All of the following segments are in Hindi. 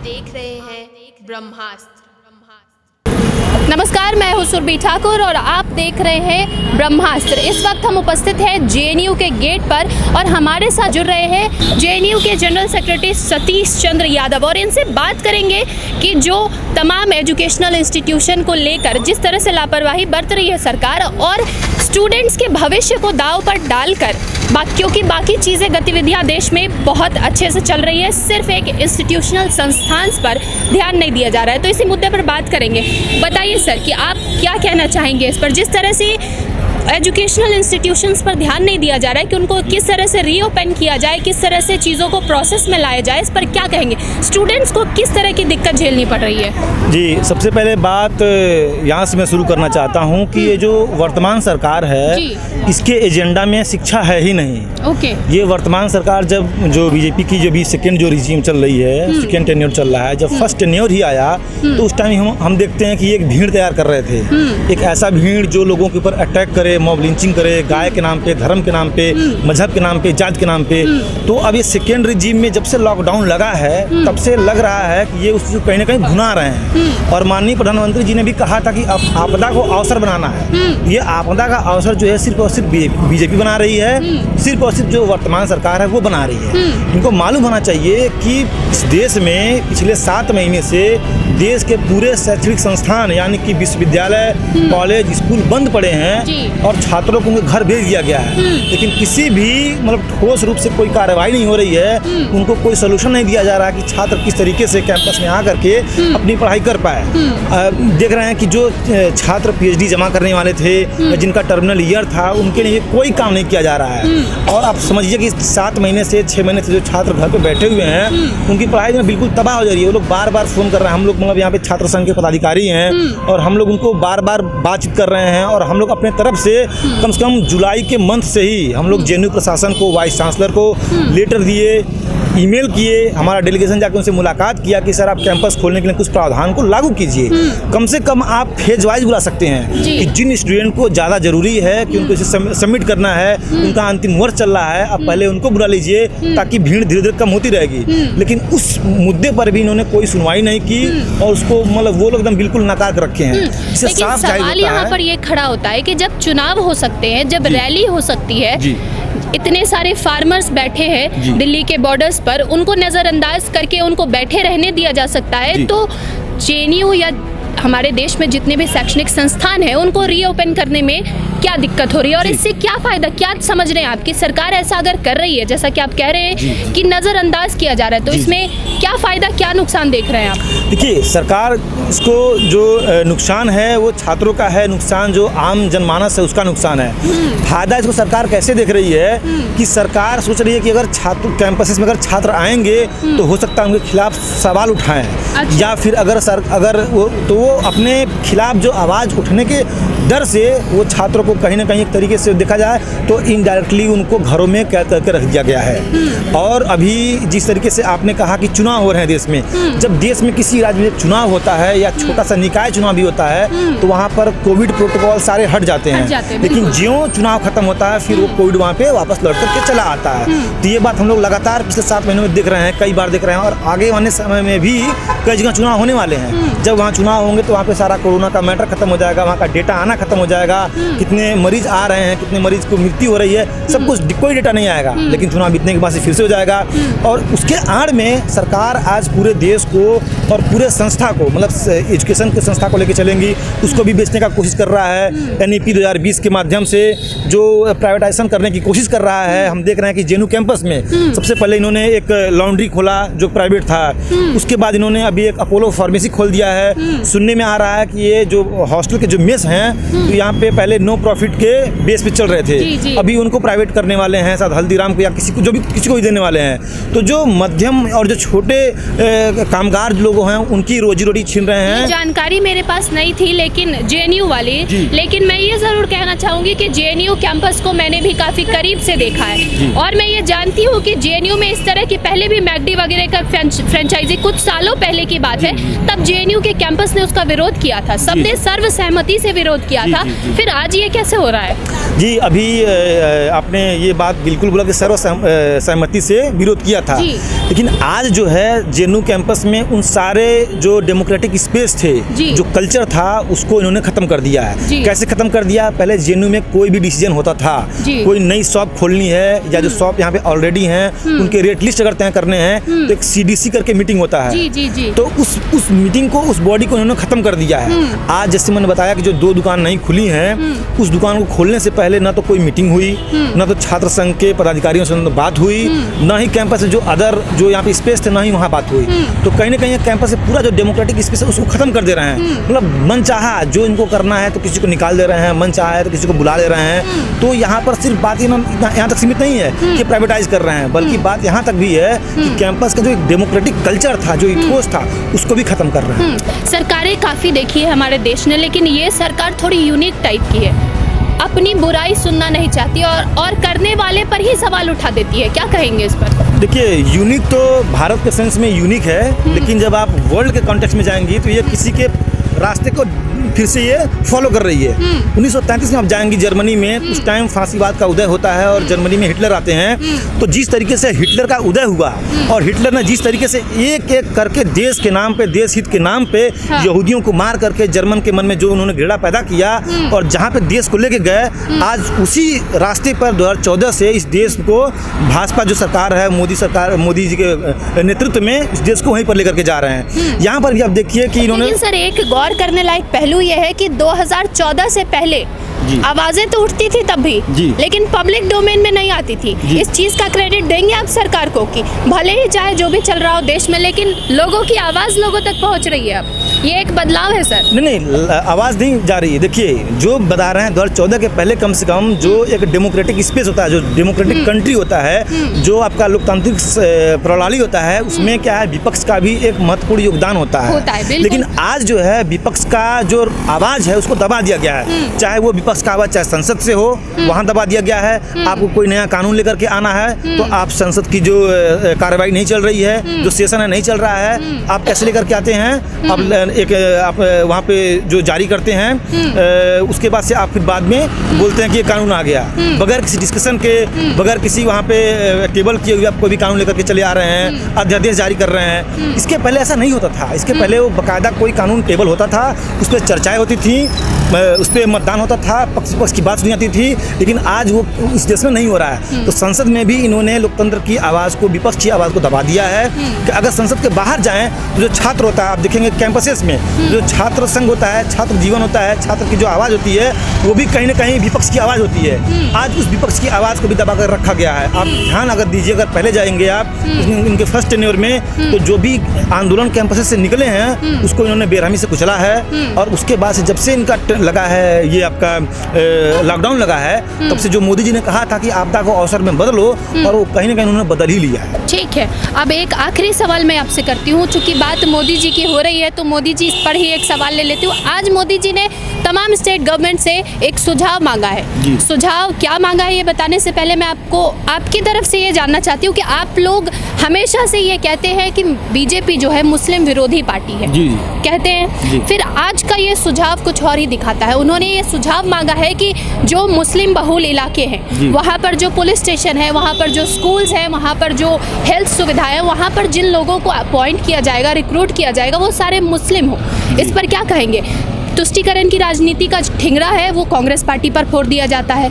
देख रहे हैं ब्रह्मास्त्र। नमस्कार, मैं हूं सुरभि ठाकुर और आप देख रहे हैं ब्रह्मास्त्र। इस वक्त हम उपस्थित हैं जेएनयू के गेट पर और हमारे साथ जुड़ रहे हैं जेएनयू के जनरल सेक्रेटरी सतीश चंद्र यादव और इनसे बात करेंगे कि जो तमाम एजुकेशनल इंस्टीट्यूशन को लेकर जिस तरह से लापरवाही बरत रही है सरकार और स्टूडेंट्स के भविष्य को दांव पर डालकर क्योंकि बाकी चीज़ें गतिविधियां देश में बहुत अच्छे से चल रही है, सिर्फ एक इंस्टीट्यूशनल संस्थान पर ध्यान नहीं दिया जा रहा है। तो इसी मुद्दे पर बात करेंगे। बताइए सर कि आप क्या कहना चाहेंगे इस पर, जिस तरह से एजुकेशनल इंस्टीट्यूशंस पर ध्यान नहीं दिया जा रहा है कि उनको किस तरह से रीओपन किया जाए, किस तरह से चीज़ों को प्रोसेस में लाया जाए, इस पर क्या कहेंगे? स्टूडेंट्स को किस तरह की दिक्कत झेलनी पड़ रही है? जी, सबसे पहले बात यहाँ से मैं शुरू करना चाहता हूँ कि ये जो वर्तमान सरकार है इसके एजेंडा में शिक्षा है ही नहीं। ओके। ये वर्तमान सरकार जो बीजेपी की जो भी सेकेंड जो रिजीम चल रही है, सेकेंड टेन्योर चल रहा है, जब फर्स्ट टेन्योर ही आया तो उस टाइम हम देखते हैं कि एक भीड़ तैयार कर रहे थे, एक ऐसा भीड़ जो लोगों के ऊपर अटैक करे, मॉब लिंचिंग करे, गाय के नाम पे, धर्म के नाम पे, मजहब के नाम पे, जात के नाम पे। तो अब ये सेकेंड रिजीम में जब से लॉकडाउन लगा है तब से लग रहा है कि ये उसको कहीं ना कहीं भुना रहे हैं। और माननीय प्रधानमंत्री जी ने भी कहा था कि आपदा को अवसर बनाना है। ये आपदा का अवसर जो है सिर्फ और सिर्फ बीजेपी बना रही है, सिर्फ और सिर्फ जो वर्तमान सरकार है वो बना रही है। इनको मालूम होना चाहिए कि इस देश में पिछले 7 महीने से देश के पूरे शैक्षणिक संस्थान यानी कि विश्वविद्यालय, कॉलेज, स्कूल बंद पड़े हैं और छात्रों को उनके घर भेज दिया गया है। लेकिन किसी भी मतलब ठोस रूप से कोई कार्रवाई नहीं हो रही है, उनको कोई सोल्यूशन नहीं दिया जा रहा कि छात्र किस तरीके से कैंपस में आकर के अपनी पढ़ाई कर पाए। देख रहे हैं कि जो छात्र पीएचडी जमा करने वाले थे, जिनका टर्मिनल ईयर था, उनके लिए कोई काम नहीं किया जा रहा है। और आप समझिए कि 7 महीने से 6 महीने से जो छात्र घर पे बैठे हुए हैं उनकी पढ़ाई में बिल्कुल तबाह हो जा रही है। वो लोग बार बार फ़ोन कर रहे हैं। हम लोग मतलब यहाँ पे छात्र संघ के पदाधिकारी हैं और हम लोग उनको बार बार बातचीत कर रहे हैं और हम लोग अपने तरफ से कम से कम जुलाई के मंथ से ही हम लोग जेएनयू प्रशासन को, वाइस चांसलर को लेटर दिए, ईमेल किए, हमारा डेलीगेशन जाकर उनसे मुलाकात किया कि सर आप कैंपस खोलने के लिए कुछ प्रावधान को लागू कीजिए। कम से कम आप फेज वाइज बुला सकते हैं कि जिन स्टूडेंट को ज़्यादा ज़रूरी है कि उनको इसे सबमिट करना है, उनका अंतिम वर्ष चल रहा है, आप पहले उनको बुला लीजिए ताकि भीड़ धीरे धीरे कम होती रहेगी। लेकिन उस मुद्दे पर भी इन्होंने कोई सुनवाई नहीं की और उसको मतलब वो लोग एकदम बिल्कुल नकार कर रखे हैं। इससे साफ सवाल यहाँ पर ये खड़ा होता है कि जब चुनाव हो सकते हैं, जब रैली हो सकती है, इतने सारे फार्मर्स बैठे हैं दिल्ली के बॉर्डर्स पर, उनको नज़रअंदाज करके उनको बैठे रहने दिया जा सकता है। तो जेएनयू या हमारे देश में जितने भी शैक्षणिक संस्थान हैं उनको रीओपन करने में क्या दिक्कत हो रही है और इससे क्या फ़ायदा, क्या समझ रहे हैं आप कि सरकार ऐसा अगर कर रही है जैसा कि आप कह रहे हैं कि नज़रअंदाज किया जा रहा है, तो इसमें क्या फ़ायदा, क्या नुकसान देख रहे हैं आप? देखिए, सरकार इसको जो नुकसान है वो छात्रों का है, नुकसान जो आम जनमानस है उसका नुकसान है। फायदा इसको सरकार कैसे देख रही है कि सरकार सोच रही है कि अगर छात्र कैंपसेस में अगर छात्र आएंगे तो हो सकता है उनके खिलाफ सवाल उठाएं। अच्छा। या फिर अगर वो अपने खिलाफ जो आवाज़ उठने के डर से वो छात्रों को कहीं ना कहीं एक तरीके से देखा जाए तो इनडायरेक्टली उनको घरों में कैद करके रख दिया गया है। और अभी जिस तरीके से आपने कहा कि चुनाव हो रहे हैं देश में, जब देश में किसी राज्य में चुनाव होता है या छोटा सा निकाय चुनाव भी होता है तो वहाँ पर कोविड प्रोटोकॉल सारे हट जाते हैं। लेकिन ज्यों चुनाव खत्म होता है फिर वो कोविड वहाँ पे वापस लौट करके चला आता है। तो ये बात हम लोग लगातार पिछले 7 महीनों में देख रहे हैं, कई बार देख रहे हैं और आगे आने समय में भी कई जगह चुनाव होने वाले हैं। जब वहाँ चुनाव होंगे तो वहाँ पे सारा कोरोना का मैटर खत्म हो जाएगा, वहाँ का डेटा आना खत्म हो जाएगा, कितने मरीज आ रहे हैं, कितने मरीज को मृत्यु हो रही है, सब कुछ कोई डेटा नहीं आएगा। लेकिन चुनाव बीतने के बाद से फिर से हो जाएगा। और उसके आड़ में सरकार आज पूरे देश को और पूरे संस्था को मतलब एजुकेशन के संस्था को लेकर चलेंगी, उसको भी बेचने का कोशिश कर रहा है। एनईपी 2020 के माध्यम से जो प्राइवेटाइजेशन करने की कोशिश कर रहा है। हम देख रहे हैं कि जेएनयू कैंपस में सबसे पहले इन्होंने एक लॉन्ड्री खोला जो प्राइवेट था, उसके बाद इन्होंने अभी एक अपोलो फार्मेसी खोल दिया है। सुनने में आ रहा है कि ये जो हॉस्टल के जो मेस हैं तो यहाँ पे पहले नो प्रॉफिट के बेस पे चल रहे थे, अभी उनको प्राइवेट करने वाले हैं, शायद हल्दीराम को या किसी को भी देने वाले हैं। तो जो मध्यम और जो छोटे कामगार लोग हैं उनकी रोजी रोटी छीन रहे हैं। जानकारी मेरे पास नहीं थी लेकिन जेएनयू वाली, लेकिन मैं ये जरूर कहना चाहूंगी कि जेएनयू कैंपस को मैंने भी काफी करीब से देखा है और मैं ये जानती हूँ कि जेएनयू में इस तरह की पहले भी मैकडी वगैरह का फ्रेंचाइजी कुछ सालों पहले पहले की बात है, तब जेएनयू के कैंपस ने उसका विरोध किया था, सबने सर्वसहमति से विरोध किया था। फिर आज ये कैसे हो रहा है? जी, अभी आपने ये बात बिल्कुल बोला कि सर्वसहमति से विरोध किया था, लेकिन आज जो है जेएनयू कैंपस में उन सारे जो डेमोक्रेटिक स्पेस थे, जो कल्चर था, उसको इन्होंने खत्म कर दिया है। कैसे खत्म कर दिया? पहले जेएनयू में कोई भी डिसीजन होता था, कोई नई शॉप खोलनी है या जो शॉप यहाँ पे ऑलरेडी हैं उनके रेट लिस्ट अगर तय करने हैं तो एक सीडीसी करके मीटिंग होता है। तो उस मीटिंग को, उस बॉडी को इन्होंने खत्म कर दिया है। आज जैसे मैंने बताया कि जो 2 दुकान नहीं खुली हैं, उस दुकान को खोलने से पहले ना तो कोई मीटिंग हुई, ना तो छात्र संघ के पदाधिकारियों से बात हुई, ना ही कैंपस से जो अदर जो यहाँ पे स्पेस थे ना ही वहाँ बात हुई। तो कहीं ना कहीं कैंपस से पूरा जो डेमोक्रेटिक स्पेस है उसको खत्म कर दे रहे हैं। मतलब मन चाहा जो इनको करना है तो किसी को निकाल दे रहे हैं, मन चाहा है तो किसी को बुला ले रहे हैं। तो यहाँ पर सिर्फ बात यहाँ तक सीमित नहीं है कि प्राइवेटाइज कर रहे हैं, बल्कि बात यहाँ तक भी है कि कैंपस का जो एक डेमोक्रेटिक कल्चर था, जो इथोस था, उसको भी खत्म कर रहे हैं। सरकारें काफ़ी देखी है हमारे देश ने, लेकिन ये सरकार थोड़ी यूनिक टाइप की है, अपनी बुराई सुनना नहीं चाहती और करने वाले पर ही सवाल उठा देती है। क्या कहेंगे इस पर? देखिए, यूनिक तो भारत के सेंस में यूनिक है, लेकिन जब आप वर्ल्ड के कॉन्टेक्स्ट में जाएंगी तो ये किसी के रास्ते को फिर से ये फॉलो कर रही है। 1933 में आप जाएंगी जर्मनी में, उस टाइम फांसीवाद का उदय होता है और जर्मनी में हिटलर आते हैं। तो जिस तरीके से हिटलर का उदय हुआ और हिटलर ने जिस तरीके से एक एक करके देश के नाम पे, देश हित के नाम पे यहूदियों को मार करके जर्मन के मन में जो उन्होंने घृणा पैदा किया और जहाँ पे देश को लेके गए, आज उसी रास्ते पर 2014 से इस देश को भाजपा जो सरकार है, मोदी सरकार, मोदी जी के नेतृत्व में इस देश को वहीं पर लेकर के जा रहे हैं। यहाँ पर भी आप देखिए कि इन्होंने, सर एक गौर करने लायक पहलू ये है कि 2014 से पहले आवाजें तो उठती थी तब भी, लेकिन पब्लिक डोमेन में नहीं आती थी। इस चीज का क्रेडिट देंगे आप सरकार को कि भले ही चाहे जो भी चल रहा हो देश में, लेकिन लोगों की आवाज लोगों तक पहुंच रही है। अब ये एक बदलाव है सर। नहीं, आवाज नहीं जा रही है। देखिए, जो बता रहे हैं 2014 के पहले कम से कम जो एक डेमोक्रेटिक स्पेस होता है, जो डेमोक्रेटिक कंट्री होता है, जो आपका लोकतांत्रिक प्रणाली होता है, उसमें क्या है, विपक्ष का भी एक महत्वपूर्ण योगदान होता है। लेकिन आज जो है विपक्ष का जो आवाज है उसको दबा दिया गया है। चाहे वो विपक्ष का आवाज चाहे संसद से हो, वहां दबा दिया गया है। आपको कोई नया कानून लेकर के आना है तो आप संसद की जो कार्रवाई नहीं चल रही है, जो सेशन है नहीं चल रहा है, आप कैसे लेकर के आते हैं? आप वहाँ पे जो जारी करते हैं, उसके बाद से आप फिर बाद में बोलते हैं कि ये कानून आ गया, बगैर किसी डिस्कशन के, बगैर किसी वहाँ पे टेबल किए हुए आप कोई भी कानून लेकर के चले आ रहे हैं, अध्यादेश जारी कर रहे हैं। इसके पहले ऐसा नहीं होता था। इसके पहले वो बाकायदा कोई कानून टेबल होता था, उस पर चर्चाएं होती थी, उस पर मतदान होता था, पक्ष विपक्ष की बात सुनी जाती थी। लेकिन आज वो इस देश में नहीं हो रहा है। तो संसद में भी इन्होंने लोकतंत्र की आवाज़ को, विपक्ष की आवाज़ को दबा दिया है कि अगर संसद के बाहर जाएं तो जो छात्र होता है, आप देखेंगे कैंपसेस में जो छात्र संघ होता है, छात्र जीवन होता है, छात्र की जो आवाज़ होती है वो भी कहीं ना कहीं विपक्ष की आवाज़ होती है। आज उस विपक्ष की आवाज़ को भी दबा कर रखा गया है। आप ध्यान अगर दीजिए, अगर पहले जाएंगे आप इनके फर्स्ट टेन्योर में, तो जो भी आंदोलन कैंपसेस से निकले हैं उसको इन्होंने बेरहमी से कुचला है। और उसके बाद से जब से इनका लगा है, ये आपका लॉकडाउन लगा है, तब से जो मोदी जी ने कहा था कि आपदा को अवसर में बदलो, और वो कहीं ना कहीं उन्होंने बदल ही लिया है। ठीक है, अब एक आखिरी सवाल मैं आपसे करती हूँ, चूंकि बात मोदी जी की हो रही है तो मोदी जी पर ही एक सवाल ले लेती हूँ। आज मोदी जी ने तमाम स्टेट गवर्नमेंट से एक सुझाव मांगा है। सुझाव क्या मांगा है ये बताने से पहले मैं आपको आपकी तरफ से ये जानना चाहती हूँ कि आप लोग हमेशा से ये कहते हैं कि बीजेपी जो है मुस्लिम विरोधी पार्टी है, कहते हैं, फिर आज का ये सुझाव कुछ और ही दिखाता है। उन्होंने ये सुझाव मांगा है कि जो मुस्लिम बहुल इलाके हैं, वहाँ पर जो पुलिस स्टेशन है, वहाँ पर जो स्कूल्स हैं, वहाँ पर जो हेल्थ सुविधाएं, वहाँ पर जिन लोगों को अपॉइंट किया जाएगा, रिक्रूट किया जाएगा, वो सारे मुस्लिम हो। इस पर क्या कहेंगे? तुष्टीकरण की राजनीति का ठिंगरा है वो कांग्रेस पार्टी पर फोड़ दिया जाता है।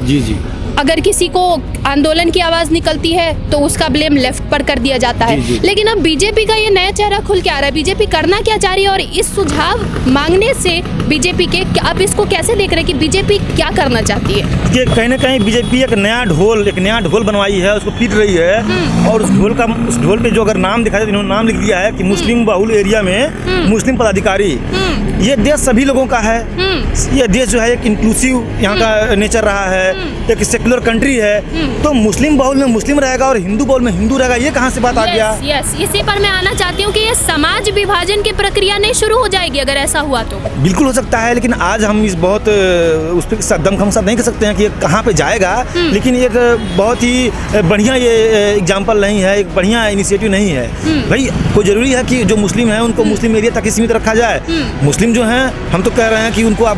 अगर किसी को आंदोलन की आवाज़ निकलती है तो उसका ब्लेम लेफ्ट पर कर दिया जाता है। लेकिन अब बीजेपी का ये नया चेहरा खुल के आ रहा है। बीजेपी करना क्या चाह रही है, और इस सुझाव मांगने से बीजेपी के आप इसको कैसे देख रहे हैं कि बीजेपी क्या करना चाहती है? कि कहीं ना कहीं बीजेपी एक नया ढोल बनवाई है, उसको पीट रही है। और उस ढोल पे जो अगर नाम दिखाया, इन्होंने नाम लिख दिया है कि मुस्लिम बहुल एरिया में मुस्लिम पदाधिकारी। ये देश सभी लोगों का है। ये देश जो है एक इंक्लूसिव यहाँ का नेचर रहा है, एक सेकुलर कंट्री है। तो मुस्लिम बहुल में मुस्लिम रहेगा और हिंदू बहुल में हिंदू रहेगा, ये कहाँ से बात आ गया? यस, इसी पर मैं आना चाहती हूँ कि ये समाज विभाजन की प्रक्रिया नहीं शुरू हो जाएगी अगर ऐसा हुआ तो? बिल्कुल हो सकता है, लेकिन आज हम इस बहुत उस पर दमखम साथ नहीं कर सकते हैं कि ये कहाँ पे जाएगा। लेकिन एक बहुत ही बढ़िया ये एग्जाम्पल नहीं है, एक बढ़िया इनिशिएटिव नहीं है। भाई कोई जरूरी है कि जो मुस्लिम है उनको मुस्लिम एरिया तक ही सीमित रखा जाए? मुस्लिम जो हैं हम तो कह रहे हैं कि उनको आप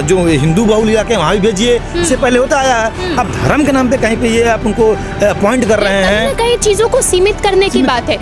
जो हिंदू बहुल इलाके वहाँ भी भेजिए, इससे पहले होता आया है। अब धर्म के नाम पे कहीं पे ये आप उनको अपॉइंट कर रहे हैं। कई चीज़ों को सीमित करने की बात है।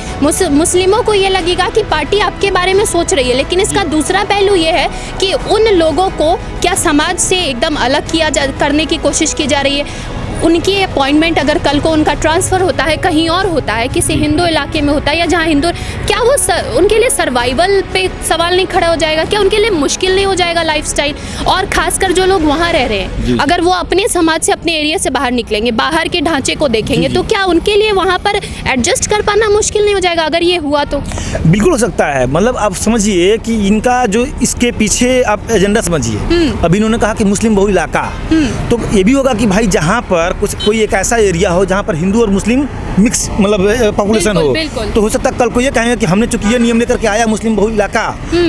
मुस्लिमों को ये लगेगा कि पार्टी आपके बारे में सोच रही है, लेकिन इसका दूसरा पहलू ये है कि उन लोगों को क्या समाज से एकदम अलग करने की कोशिश की जा रही है। उनकी अपॉइंटमेंट अगर कल को उनका ट्रांसफ़र होता है, कहीं और होता है, किसी हिंदू इलाके में होता है या जहाँ हिंदू, क्या वो उनके लिए सर्वाइवल पे सवाल नहीं खड़ा हो जाएगा? क्या उनके लिए मुश्किल नहीं हो जाएगा लाइफस्टाइल? और ख़ासकर जो लोग वहाँ रह रहे हैं, अगर वो अपने समाज से, अपने एरिया से बाहर निकलेंगे, बाहर के ढांचे को देखेंगे, तो क्या उनके लिए वहाँ पर एडजस्ट कर पाना मुश्किल नहीं हो जाएगा अगर ये हुआ तो? बिल्कुल हो सकता है। मतलब आप समझिए कि इनका जो इसके पीछे आप एजेंडा समझिए। अभी इन्होंने कहा कि मुस्लिम बहुल इलाका, तो ये भी होगा कि भाई जहाँ पर कोई एक ऐसा एरिया हो जहाँ पर हिंदू और मुस्लिम मिक्स मतलब पॉपुलेशन हो, तो हो सकता है कल को ये कहेंगे कि हमने चूंकि ये नियम लेकर के आया मुस्लिम बहुल इलाका,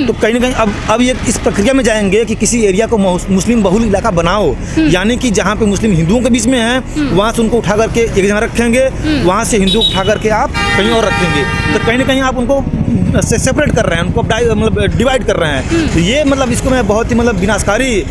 तो कहीं ना कहीं अब ये इस प्रक्रिया में जाएंगे कि किसी एरिया को मुस्लिम बहुल इलाका बनाओ, यानी कि जहाँ पे मुस्लिम हिंदुओं के बीच में है वहाँ से उनको उठा करके एक जगह रखेंगे, वहाँ से हिंदू उठा करके आप कहीं और रखेंगे, तो कहीं ना कहीं आप उनको सेपरेट कर रहे हैं, उनको मतलब डिवाइड कर रहे हैं। तो ये मतलब इसको मैं बहुत ही मतलब विनाशकारी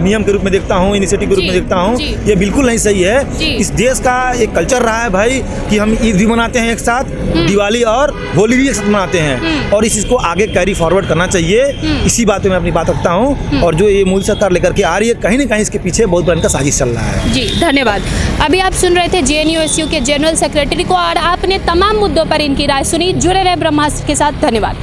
नियम के रूप में देखता हूँ, इनिशिएटिव के रूप में देखता हूँ। ये बिल्कुल नहीं सही है। इस देश का एक कल्चर रहा है भाई कि हम ईद भी मनाते हैं एक साथ, दिवाली और होली भी एक साथ मनाते हैं, और इस चीज़ को आगे कैरी फॉरवर्ड करना चाहिए। इसी बात पे मैं अपनी बात रखता हूँ। और जो ये मोदी सरकार लेकर के आ रही है, कहीं ना कहीं इसके पीछे बहुत बड़ा इनका साजिश चल रहा है। जी धन्यवाद। अभी आप सुन रहे थे JNU-SU के जनरल सेक्रेटरी को, और आपने तमाम मुद्दों पर इनकी राय सुनी। जुड़े रहे ब्रह्मास्त्र के साथ। धन्यवाद।